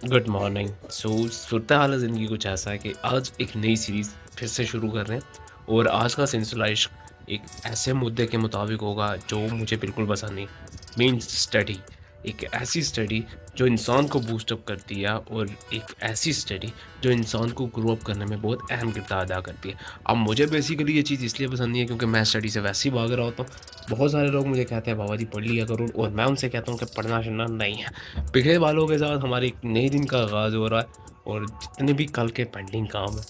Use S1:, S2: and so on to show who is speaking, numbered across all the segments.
S1: Good morning. सूरत हाल ज़िंदगी कुछ ऐसा है कि आज एक नई सीरीज़ फिर से शुरू कर रहे हैं और आज का सिलसिला इश्क एक ऐसे मुद्दे के मुताबिक होगा जो मुझे बिल्कुल पसंद नहीं। Means study. एक ऐसी स्टडी जो इंसान को बूस्ट अप करती है और एक ऐसी स्टडी जो इंसान को ग्रो अप करने में बहुत अहम किरदार अदा करती है। अब मुझे बेसिकली ये चीज़ इसलिए पसंद नहीं है क्योंकि मैं स्टडी से वैसे ही भाग रहा होता हूँ। बहुत सारे लोग मुझे कहते हैं बाबा जी पढ़ लिया करो और मैं उनसे कहता हूँ कि पढ़ना-शढ़ना नहीं है। पिछले वालों के साथ हमारे एक नए दिन का आगाज़ हो रहा है और जितने भी कल के पेंडिंग काम हैं,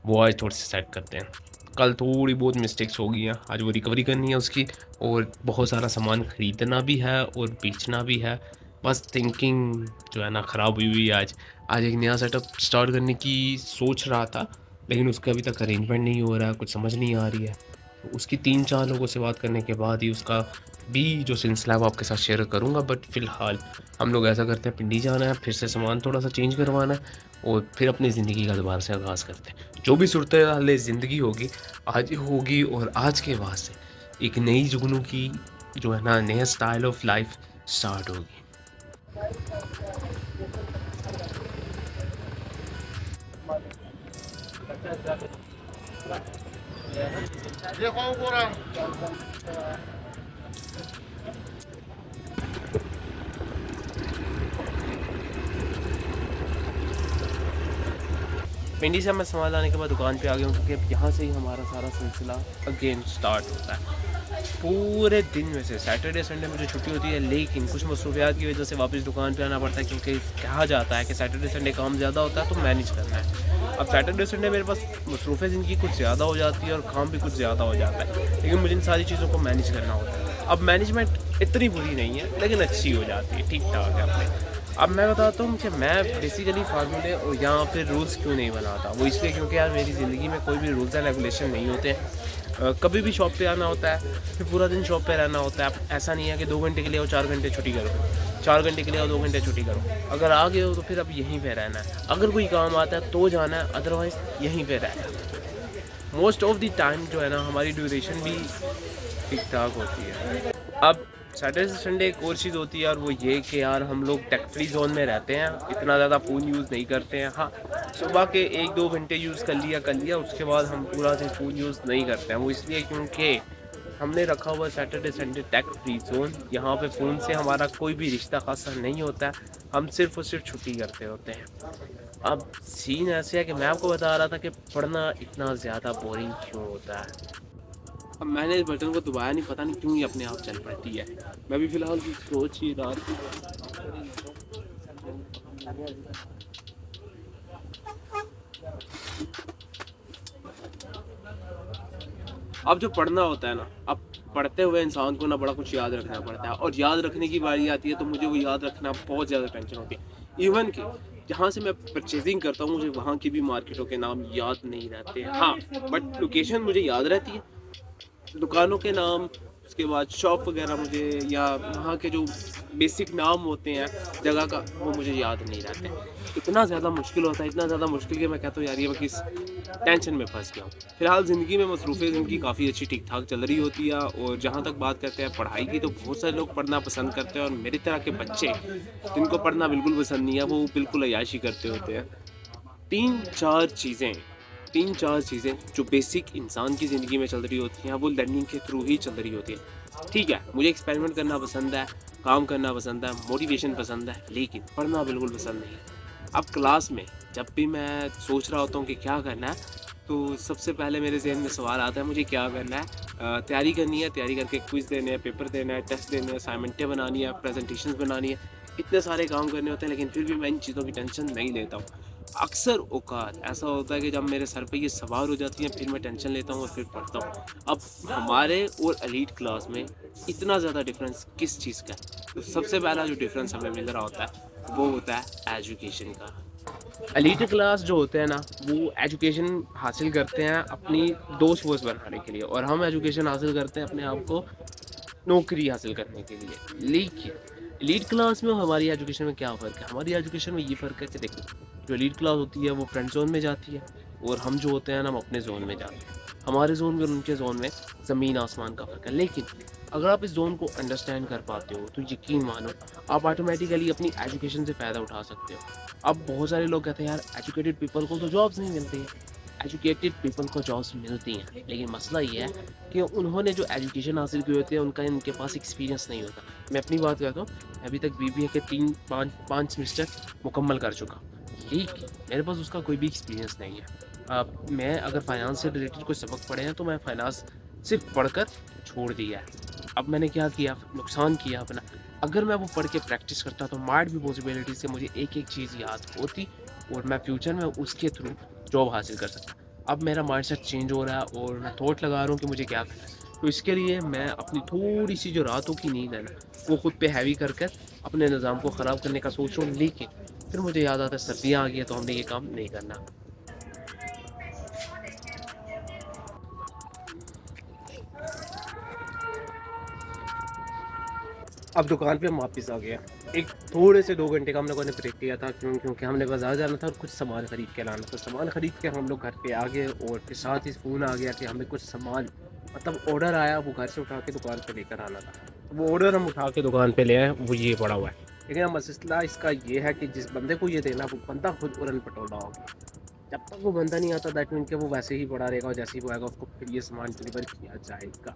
S1: वो आज थोड़े से सेट करते हैं। कल थोड़ी बहुत मिस्टेक्स हो गई हैं, आज वो रिकवरी करनी है उसकी और बहुत सारा सामान खरीदना भी है और बेचना भी है। बस थिंकिंग जो है ना ख़राब हुई हुई है आज। आज एक नया सेटअप स्टार्ट करने की सोच रहा था, लेकिन उसका अभी तक अरेंजमेंट नहीं हो रहा है, कुछ समझ नहीं आ रही है। तो उसकी 3-4 लोगों से बात करने के बाद ही उसका भी जो सिलसिला है वो आपके साथ शेयर करूँगा। बट फ़िलहाल हम लोग ऐसा करते हैं, पिंडी जाना है, फिर से सामान थोड़ा-सा चेंज करवाना है और फिर अपनी ज़िंदगी का दोबारा से आगाज़ करते हैं। जो भी सूरत-ए-हाल ज़िंदगी होगी, आज होगी और आज के बाद से एक नई जुगनू की जो है ना नया स्टाइल ऑफ लाइफ़ स्टार्ट होगी। पिंडी से मैं सामान लाने के बाद दुकान पे आ गया हूँ क्योंकि अब यहाँ से ही हमारा सारा सिलसिला अगेन स्टार्ट होता है। पूरे दिन में से सैटरडे संडे मुझे छुट्टी होती है, लेकिन कुछ मसरूफियात की वजह से वापस दुकान पे आना पड़ता है क्योंकि कहा जाता है कि सैटरडे संडे काम ज़्यादा होता है तो मैनेज करना है। अब सैटरडे संडे मेरे पास मसरूफ़ियत ज़िंदगी कुछ ज़्यादा हो जाती है और काम भी कुछ ज़्यादा हो जाता है, लेकिन मुझे इन सारी चीज़ों को मैनेज करना होता है। अब मैनेजमेंट इतनी बुरी नहीं है लेकिन अच्छी हो जाती है, ठीक-ठाक है अपने। अब मैं बताता हूँ कि मैं बेसिकली फार्मूले और यहाँ पे रूल्स क्यों नहीं बनाता। वो इसलिए क्योंकि यार मेरी ज़िंदगी में कोई भी रूल्स एंड रेगुलेशन नहीं होते हैं। कभी भी शॉप पे आना होता है, फिर पूरा दिन शॉप पे रहना होता है। अब ऐसा नहीं है कि 2 घंटे के लिए आओ 4 घंटे छुट्टी करो, 4 घंटे के लिए आओ 2 घंटे छुट्टी करो। अगर आ गए हो तो फिर अब यहीं पे रहना है। अगर कोई काम आता है तो जाना है, अदरवाइज़ यहीं पे रहना है। मोस्ट ऑफ द टाइम जो है ना हमारी ड्यूरेशन भी ठीक-ठाक होती है। अब सैटरडे से संडे एक और चीज़ होती है और वो ये कि यार हम लोग टेक फ्री ज़ोन में रहते हैं, इतना ज़्यादा फ़ोन यूज़ नहीं करते हैं। हाँ, सुबह के 1-2 घंटे यूज़ कर लिया, उसके बाद हम पूरा दिन फ़ोन यूज़ नहीं करते हैं। वो इसलिए क्योंकि हमने रखा हुआ Saturday Sunday tech free zone, यहाँ पे फ़ोन से हमारा कोई भी रिश्ता ख़ासा नहीं होता है, हम सिर्फ़ और सिर्फ छुट्टी करते होते हैं। अब सीन ऐसे है कि मैं आपको बता रहा था कि पढ़ना इतना ज़्यादा बोरिंग क्यों होता है। अब मैंने इस बटन को दबाया नहीं, पता नहीं क्यों ये अपने आप चल पड़ती है। मैं भी फ़िलहाल कुछ सोच ही रहा था। अब जो पढ़ना होता है ना, अब पढ़ते हुए इंसान को ना बड़ा कुछ याद रखना पड़ता है और याद रखने की बारी आती है तो मुझे वो याद रखना बहुत ज़्यादा टेंशन होती है। इवन कि जहाँ से मैं परचेज़िंग करता हूँ, मुझे वहाँ की भी मार्केटों के नाम याद नहीं रहते हैं। हाँ, बट लोकेशन मुझे याद रहती है। दुकानों के नाम, उसके बाद शॉप वगैरह मुझे या वहाँ के जो बेसिक नाम होते हैं जगह का, वो मुझे याद नहीं रहते। इतना ज़्यादा मुश्किल होता है, इतना ज़्यादा मुश्किल कि मैं कहता हूँ यार ये मैं किस टेंशन में फँस गया हूँ। फिलहाल ज़िंदगी में मसरूफ़ियत ज़िंदगी काफ़ी अच्छी ठीक-ठाक चल रही होती है और जहाँ तक बात करते हैं पढ़ाई की, तो बहुत सारे लोग पढ़ना पसंद करते हैं और मेरी तरह के बच्चे जिनको पढ़ना बिल्कुल पसंद नहीं है, वो बिल्कुल अय्याशी करते होते हैं। 3-4 चीज़ें 3-4 चीज़ें जो बेसिक इंसान की ज़िंदगी में चल रही होती हैं, वो लर्निंग के थ्रू ही चल रही होती है। ठीक है, मुझे एक्सपेरिमेंट करना पसंद है, काम करना पसंद है, मोटिवेशन पसंद है, लेकिन पढ़ना बिल्कुल पसंद नहीं है। अब क्लास में जब भी मैं सोच रहा होता हूँ कि क्या करना है, तो सबसे पहले मेरे ज़हन में सवाल आता है मुझे क्या करना है। तैयारी करनी है, तैयारी करके क्विज़ देने हैं, पेपर देना है, टेस्ट देने हैं, असाइनमेंटें बनानी है, प्रेज़ेंटेशंस बनानी है। इतने सारे काम करने होते हैं, लेकिन फिर भी मैं इन चीज़ों की टेंशन नहीं लेता हूँ। अक्सर औक़ात ऐसा होता है कि जब मेरे सर पे ये सवार हो जाती हैं, फिर मैं टेंशन लेता हूँ और फिर पढ़ता हूँ। अब हमारे और एलीट क्लास में इतना ज़्यादा डिफ़रेंस किस चीज़ का है? तो सबसे पहला जो डिफ़रेंस हमें मिल रहा होता है, वो होता है एजुकेशन का। एलीट क्लास जो होते हैं ना, वो एजुकेशन हासिल करते हैं अपनी दोस्त-वोस्त बनाने के लिए और हम एजुकेशन हासिल करते हैं अपने आप को नौकरी हासिल करने के लिए। लेकिन एलीट क्लास में और हमारी एजुकेशन में क्या फ़र्क है? हमारी एजुकेशन में ये फ़र्क है कि देखो, जो एलीट क्लास होती है वो फ्रेंड ज़ोन में जाती है और हम जो होते हैं ना, हम अपने ज़ोन में जाते हैं। हमारे ज़ोन में और उनके ज़ोन में ज़मीन आसमान का फ़र्क है। लेकिन अगर आप इस ज़ोन को अंडरस्टैंड कर पाते हो तो यकीन मानो आप ऑटोमेटिकली अपनी एजुकेशन से फ़ायदा उठा सकते हो। अब बहुत सारे लोग कहते हैं यार एजुकेटेड पीपल को तो जॉब्स नहीं मिलती हैं। एजुकेटेड पीपल को जॉब्स मिलती हैं, लेकिन मसला ये है कि उन्होंने जो एजुकेशन हासिल की होती है उनका इनके पास एक्सपीरियंस नहीं होता। मैं अपनी बात करता हूँ, मैं अभी तक बीबीए के 3 5 सेमेस्टर मुकम्मल कर चुका, लेकिन मेरे पास उसका कोई भी एक्सपीरियंस नहीं है। मैं अगर फाइनेंस से रिलेटेड कोई सबक पढ़े हैं तो मैं फाइनेंस सिर्फ पढ़कर छोड़ दिया है। अब मैंने क्या किया, नुकसान किया अपना। अगर मैं वो पढ़ के प्रैक्टिस करता तो माइट भी पॉसिबिलिटी से मुझे एक एक चीज़ याद होती और मैं फ्यूचर में उसके थ्रू जॉब हासिल कर सकता। अब मेरा माइंडसेट चेंज हो रहा है और मैं थॉट लगा रहा हूँ कि मुझे क्या करना है। तो इसके लिए मैं अपनी थोड़ी सी जो रातों की नींद है ना, वो खुद पे हैवी कर कर अपने निज़ाम को ख़राब करने का सोच रहा हूँ, लेकिन फिर मुझे याद आता है सर्दियाँ आ गई हैं तो हमने ये काम नहीं करना। अब दुकान पे हम वापस आ गए हैं। एक थोड़े से 2 घंटे का हम लोगों ने ब्रेक लिया था, क्योंकि हमने बाज़ार जाना था और कुछ सामान ख़रीद के लाना था। सामान ख़रीद के हम लोग घर पे आ गए और फिर साथ ही फ़ोन आ गया कि हमें कुछ सामान, मतलब ऑर्डर आया, वो घर से उठा के दुकान पे लेकर आना था। वो ऑर्डर हम उठा के दुकान पे ले आए, वो ये पड़ा हुआ है। लेकिन अब मसला इसका ये है कि जिस बंदे को ये देना, वो बंदा खुद उड़न पटोला होगा। जब तक वो बंदा नहीं आता दैट मीन कि वो वैसे ही पड़ा रहेगा और जैसे ही वो आएगा उसको फिर ये सामान डिलीवर किया जाएगा।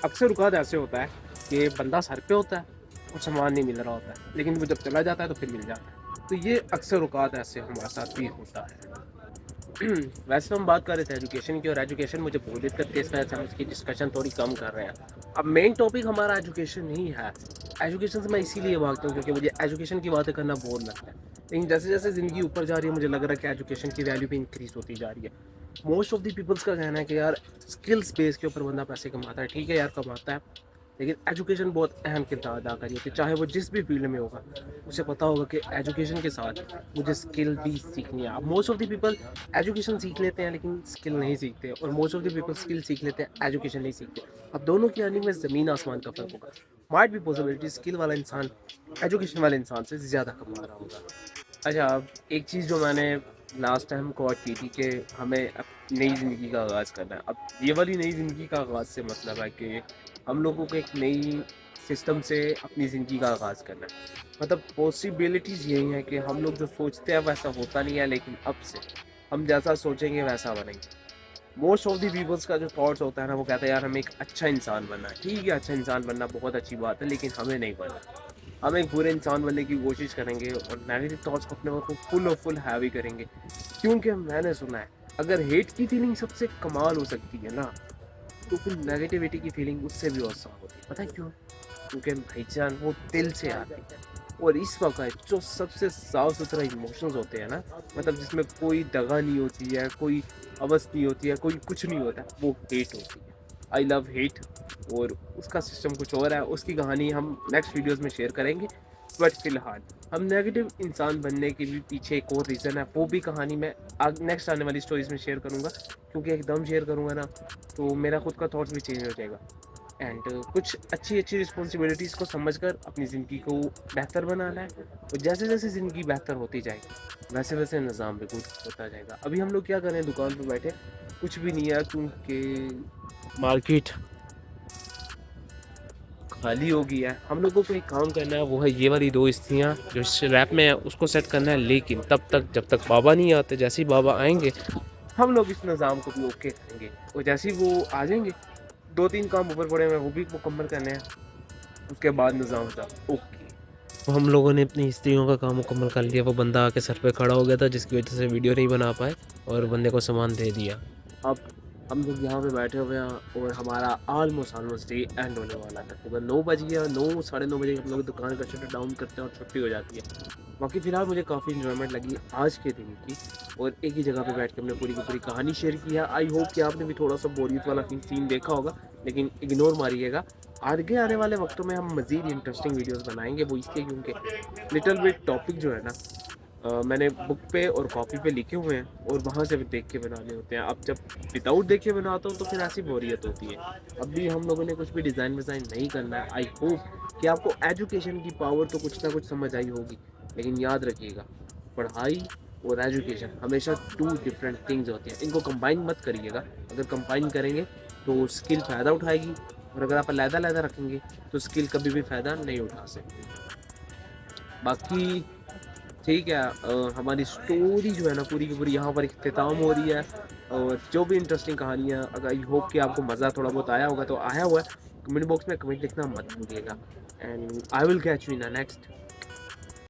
S1: अक्सर औक़ात ऐसे होता है कि बंदा सर पे होता है और सामान नहीं मिल रहा होता है, लेकिन वो जब चला जाता है तो फिर मिल जाता है। तो ये अक्सर औक़ात ऐसे हमारे साथ भी होता है। वैसे तो हम बात कर रहे थे एजुकेशन की, और एजुकेशन मुझे बोरियत करती है, इस वजह से हम इसकी डिस्कशन थोड़ी कम कर रहे हैं। अब मेन टॉपिक हमारा एजुकेशन ही है। एजुकेशन से मैं इसीलिए भागता हूँ क्योंकि मुझे एजुकेशन की बातें करना बोर लगता है। लेकिन जैसे जैसे ज़िंदगी ऊपर जा रही है मुझे लग रहा है कि एजुकेशन की वैल्यू भी इंक्रीज़ होती जा रही है। मोस्ट ऑफ द पीपल्स का कहना है कि यार स्किल्स बेस के ऊपर बंदा पैसे कमाता है। ठीक है यार, कमाता है, लेकिन एजुकेशन बहुत अहम किरदार अदा करी होती है। चाहे वो जिस भी फील्ड में होगा, उसे पता होगा कि एजुकेशन के साथ मुझे स्किल भी सीखनी है। अब most of the people education सीख लेते हैं लेकिन स्किल नहीं सीखते, और most of the people skill सीख लेते हैं, एजुकेशन नहीं सीखते। अब दोनों की अर्निंग में ज़मीन आसमान का फ़र्क होगा। माइट भी पॉसिबिलिटी स्किल वाला इंसान एजुकेशन वाले इंसान से ज़्यादा कमा रहा होगा। अच्छा, अब एक चीज़ जो मैंने लास्ट टाइम कॉट की थी कि हमें अब नई ज़िंदगी का आगाज़ करना है। अब ये वाली नई ज़िंदगी का आगाज़ से मतलब है कि हम लोगों को एक नई सिस्टम से अपनी ज़िंदगी का आगाज़ करना है। मतलब पॉसिबिलिटीज़ यही हैं कि हम लोग जो सोचते हैं वैसा होता नहीं है, लेकिन अब से हम जैसा सोचेंगे वैसा बनेंगे। मोस्ट ऑफ द पीपल्स का जो थॉट्स होता है ना, वो कहता है यार हमें एक अच्छा इंसान बनना है। ठीक है, अच्छा इंसान बनना बहुत अच्छी बात है, लेकिन हमें नहीं बनना। हम एक बुरे इंसान बनने की कोशिश करेंगे और नेगेटिव थॉट्स को अपने ऊपर फुल और फुल हैवी करेंगे। क्योंकि मैंने सुना है अगर हेट की फीलिंग सबसे कमाल हो सकती है ना, तो फिर नेगेटिविटी की फीलिंग उससे भी औसम होती है। पता है क्यों? क्योंकि भाईजान वो दिल से आती है। और इस वक्त जो सबसे साफ सुथरा इमोशंस होते हैं ना, मतलब जिसमें कोई दगा नहीं होती है, कोई हवस नहीं होती है, कोई कुछ नहीं होता है, वो हेट होती है। I love hate. और उसका सिस्टम कुछ और है, उसकी कहानी हम नेक्स्ट वीडियोस में शेयर करेंगे। बट फिलहाल हम नेगेटिव इंसान बनने के भी पीछे एक और रीज़न है, वो भी कहानी मैं नेक्स्ट आने वाली स्टोरीज में शेयर करूँगा। क्योंकि एकदम शेयर करूँगा ना तो मेरा खुद का थॉट्स भी चेंज हो जाएगा। एंड कुछ अच्छी अच्छी रिस्पॉन्सिबिलिटीज़ को समझकर अपनी ज़िंदगी को बेहतर बनाना है। और जैसे जैसे ज़िंदगी बेहतर होती जाएगी वैसे वैसे निज़ाम भी गुड होता जाएगा। अभी हम लोग क्या कर रहे हैं, दुकान पे बैठे, कुछ भी नहीं है क्योंकि मार्केट खाली हो गई है। हम लोगों को एक काम करना है, वो है ये वाली 2 स्त्रियाँ जो इस रैप में है उसको सेट करना है। लेकिन तब तक जब तक बाबा नहीं आते, जैसे ही बाबा आएंगे हम लोग इस निज़ाम को भी ओके करेंगे। और जैसे ही वो आ जाएंगे 2-3 काम ऊपर पड़े हुए हैं वो भी मुकम्मल करने हैं, उसके बाद निज़ाम साहब ओके। तो हम लोगों ने अपनी स्त्रियों का काम मुकम्मल कर लिया। वो बंदा आके सर पे खड़ा हो गया था जिसकी वजह से वीडियो नहीं बना पाए, और बंदे को सामान दे दिया। अब हम लोग यहाँ पे बैठे हुए हैं और हमारा ऑलमोस्ट डे एंड होने वाला है। तकरीबन 9 बज गया, 9 साढ़े 9 बजे हम लोग दुकान का शटर डाउन करते हैं और छुट्टी हो जाती है। बाकी फ़िलहाल मुझे काफ़ी इन्जॉयमेंट लगी आज के दिन की, और एक ही जगह पे बैठ के हमने पूरी की पूरी कहानी शेयर की है। आई होप कि आपने भी थोड़ा सा बोरियत वाला सीन देखा होगा, लेकिन इग्नोर मारिएगा। आगे आने वाले वक्तों में हम मज़ीद इंटरेस्टिंग वीडियोस बनाएंगे, वो इसलिए क्योंकि लिटिल बिट टॉपिक जो है ना, मैंने बुक पे और कॉपी पे लिखे हुए हैं और वहाँ से भी देख के बनाने होते हैं। अब जब विदाउट देखे बनाता हूँ तो फिर ऐसी बोरियत होती है। अब भी हम लोगों ने कुछ भी डिज़ाइन विज़ाइन नहीं करना है। आई होप कि आपको एजुकेशन की पावर तो कुछ ना कुछ समझ आई होगी, लेकिन याद रखिएगा, पढ़ाई और एजुकेशन हमेशा 2 डिफरेंट थिंग्स होती हैं। इनको कंबाइन मत करिएगा। अगर कंबाइन करेंगे तो स्किल फ़ायदा उठाएगी
S2: और अगर आप अलग-अलग रखेंगे तो स्किल कभी भी फ़ायदा नहीं उठा सकती। बाकी ठीक है, हमारी स्टोरी जो है ना पूरी की पूरी यहाँ पर इख्तिताम हो रही है। और जो भी इंटरेस्टिंग कहानियाँ, अगर आई होप कि आपको मज़ा थोड़ा बहुत आया होगा तो आया हुआ है। कमेंट बॉक्स में कमेंट लिखना मत भूलिएगा। And I will catch you in the next